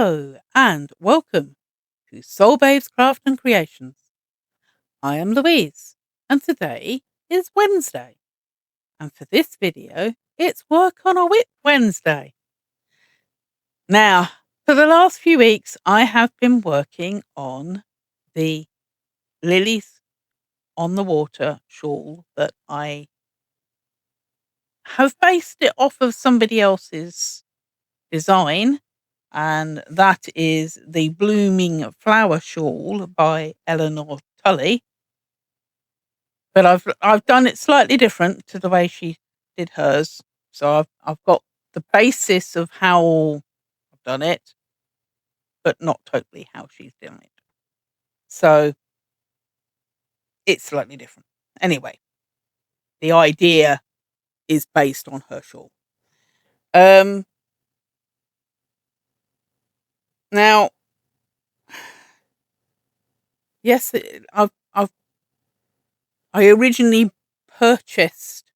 Hello and welcome to Soul Babes Craft and Creations. I am Louise and today is Wednesday, and for this video it's Work on a Whip Wednesday. Now, for the last few weeks I have been working on the Lilies on the Water shawl that I have based it off of somebody else's design, and that is the Blooming Flower Shawl by Eleanor Tully. But I've done it slightly different to the way she did hers. So I've got the basis of how I've done it, but not totally how she's done it. So it's slightly different. Anyway, the idea is based on her shawl. Now, yes, I originally purchased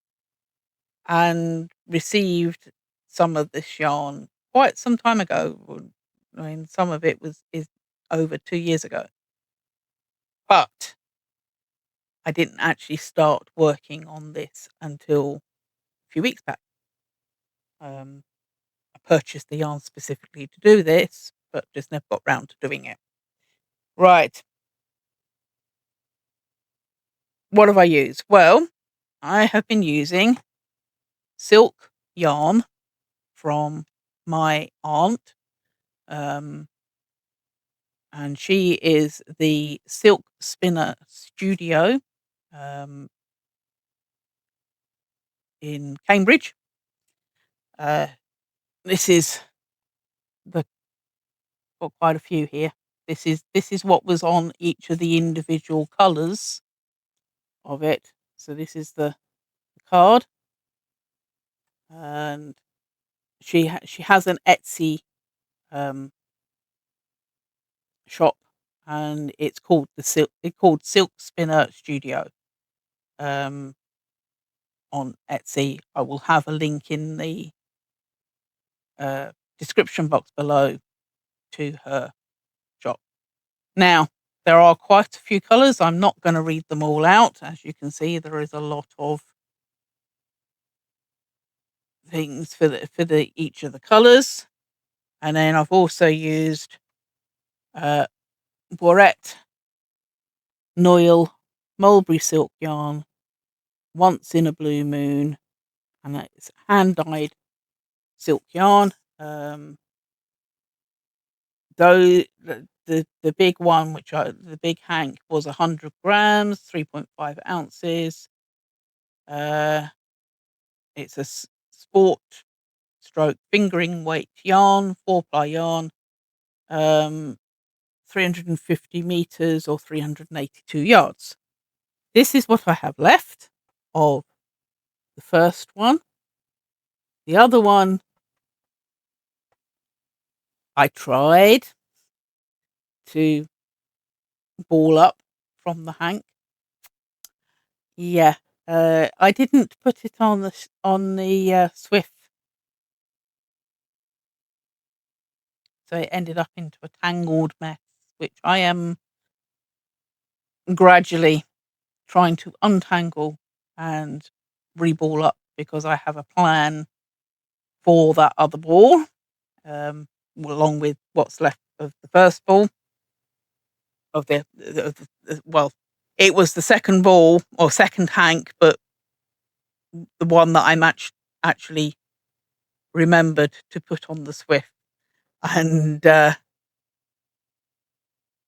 and received some of this yarn quite some time ago. I mean, some of it is over 2 years ago. But I didn't actually start working on this until a few weeks back. I purchased the yarn specifically to do this, but just never got round to doing it. Right. What have I used? Well, I have been using silk yarn from my aunt. And she is the Silk Spinner Studio in Cambridge. This is got quite a few here. This is what was on each of the individual colours of it. So this is the card, and she has an Etsy shop, and it's called Silk Spinner Studio on Etsy. I will have a link in the description box below to her shop. Now, there are quite a few colours. I'm not going to read them all out. As you can see, there is a lot of things for each of the colours. And then I've also used Bourette Noil Mulberry Silk yarn, Once in a Blue Moon, and it's hand-dyed silk yarn. Though the big one, the big hank, was 100 grams, 3.5 ounces. It's a sport stroke fingering weight yarn, 4-ply yarn, 350 meters or 382 yards. This is what I have left of the first one. The other one, I tried to ball up from the hank. Yeah, I didn't put it on the Swift, so it ended up into a tangled mess, which I am gradually trying to untangle and reball up, because I have a plan for that other ball, along with what's left of the first ball of well, it was the second ball or second hank, but the one that I'm actually remembered to put on the Swift and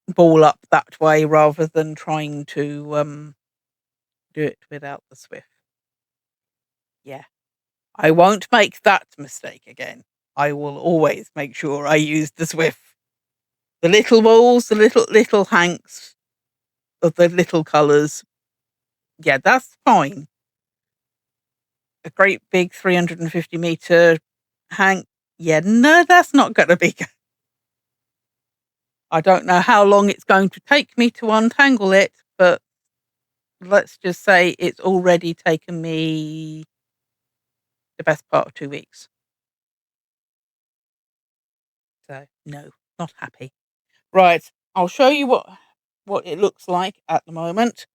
ball up that way, rather than trying to do it without the Swift. Yeah, I won't make that mistake again. I will always make sure I use the Swift. The little balls, the little hanks of the little colours, yeah, that's fine. A great big 350 meter hank, yeah, no, that's not going to be good. I don't know how long it's going to take me to untangle it, but let's just say it's already taken me the best part of 2 weeks. So, no, not happy. Right, I'll show you what it looks like at the moment.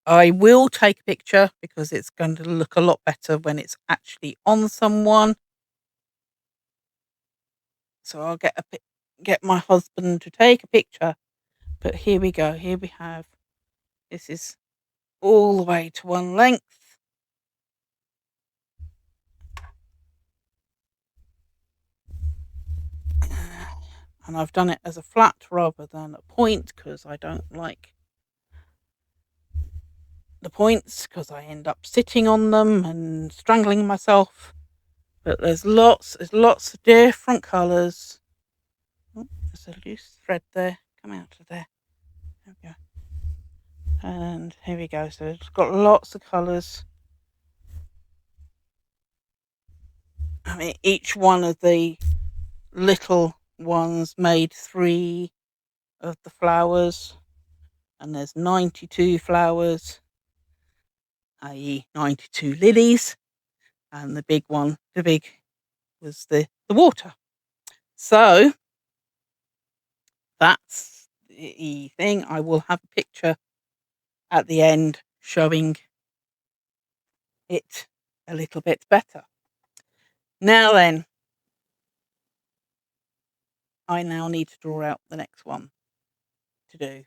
I will take a picture because it's going to look a lot better when it's actually on someone. So I'll get my husband to take a picture. But here we go. Here we have. This is all the way to one length. And I've done it as a flat rather than a point because I don't like the points because I end up sitting on them and strangling myself. But there's lots of different colours. Oh, there's a loose thread there. Come out of there. There we go. And here we go. So it's got lots of colours. I mean, each one of the little ones made 3 of the flowers, and there's 92 flowers, i.e. 92 lilies, and the big was the water. So that's the thing. I will have a picture at the end showing it a little bit better. Now then, I now need to draw out the next one to do.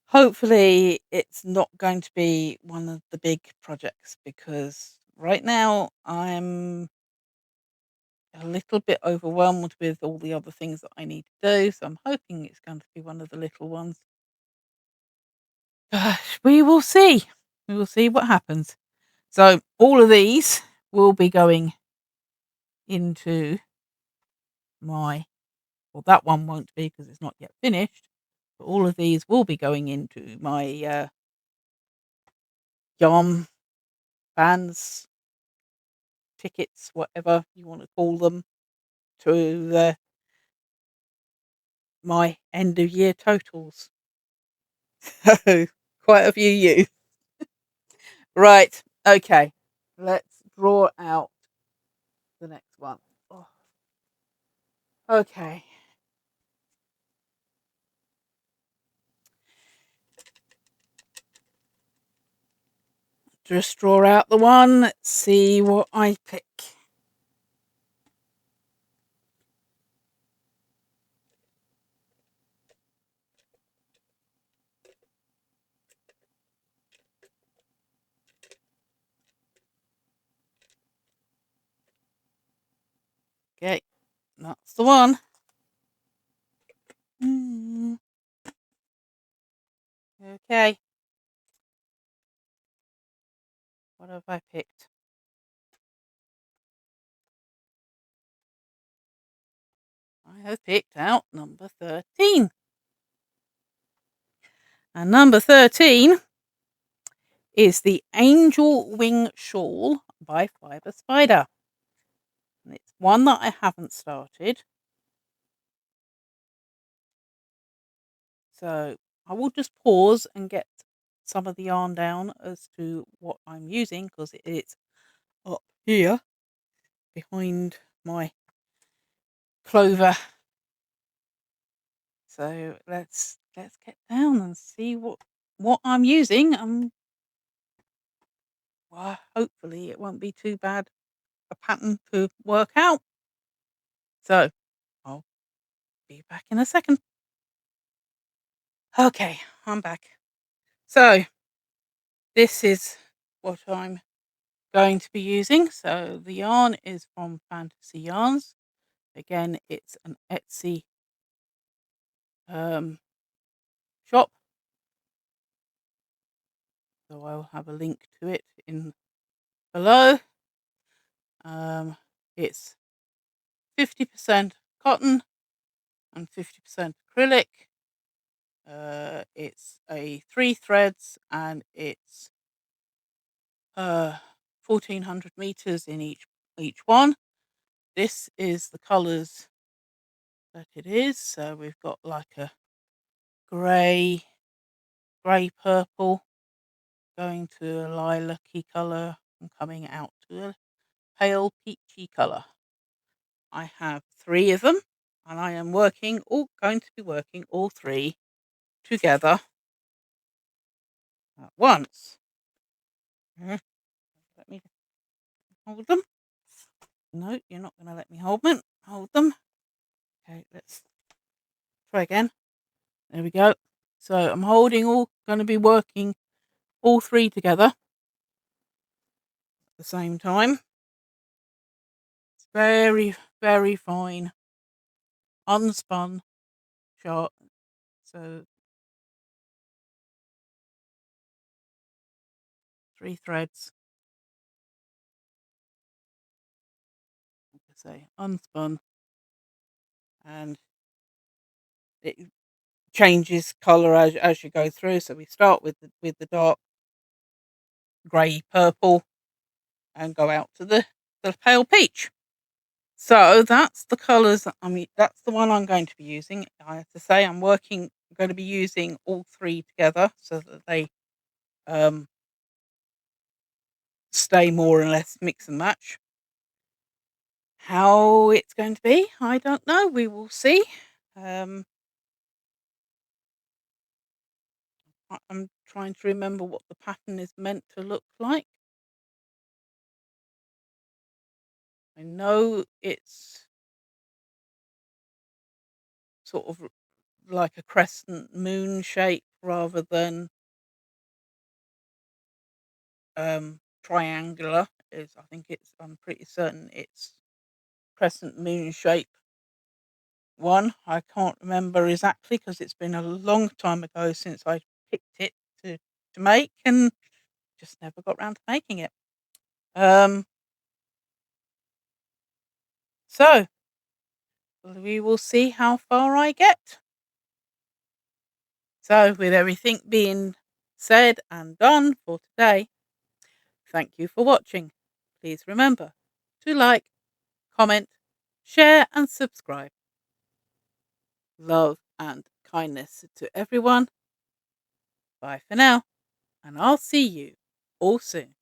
Hopefully it's not going to be one of the big projects because right now I'm a little bit overwhelmed with all the other things that I need to do. So I'm hoping it's going to be one of the little ones. But we will see. We will see what happens. So all of these will be going into well, that one won't be because it's not yet finished. But all of these will be going into my yarn bands, tickets, whatever you want to call them, to my end of year totals. So quite a few you. Right. Okay. Let's draw out the next one. Oh, okay. Just draw out the one. Let's see what I pick. Okay. That's the one. Okay. What have I picked? I have picked out number 13. And number 13 is the Angel Wing Shawl by Fiber Spider. And it's one that I haven't started. So I will just pause and get some of the yarn down as to what I'm using because it's up here behind my clover. So let's get down and see what I'm using. Well, hopefully it won't be too bad a pattern to work out. So I'll be back in a second. Okay, I'm back. So this is what I'm going to be using. So the yarn is from Fantasy Yarns. Again, it's an Etsy shop. So I'll have a link to it in below. It's 50% cotton and 50% acrylic. It's a 3 threads and it's 1400 meters in each one. This is the colors that it is. So we've got like a grey purple going to a lilac-y color and coming out to a pale peachy color. I have 3 of them. and I am going to be working all three together at once. Let me hold them. No, you're not going to let me hold them. Okay, let's try again. There we go. So I'm going to be working all three together at the same time. It's very, very fine, unspun shot. So 3 threads. Like I say, unspun, and it changes colour as you go through. So we start with the dark grey purple and go out to the pale peach. So that's the colours. That's the one I'm going to be using. I have to say I'm going to be using all three together so that they stay more or less mix and match. How it's going to be, I don't know. We will see. I'm trying to remember what the pattern is meant to look like. I know it's sort of like a crescent moon shape rather than triangular. I'm pretty certain it's crescent moon shape one. I can't remember exactly because it's been a long time ago since I picked it to make, and just never got round to making it. So we will see how far I get. So with everything being said and done for today, thank you for watching. Please remember to like, comment, share and subscribe. Love and kindness to everyone. Bye for now, and I'll see you all soon.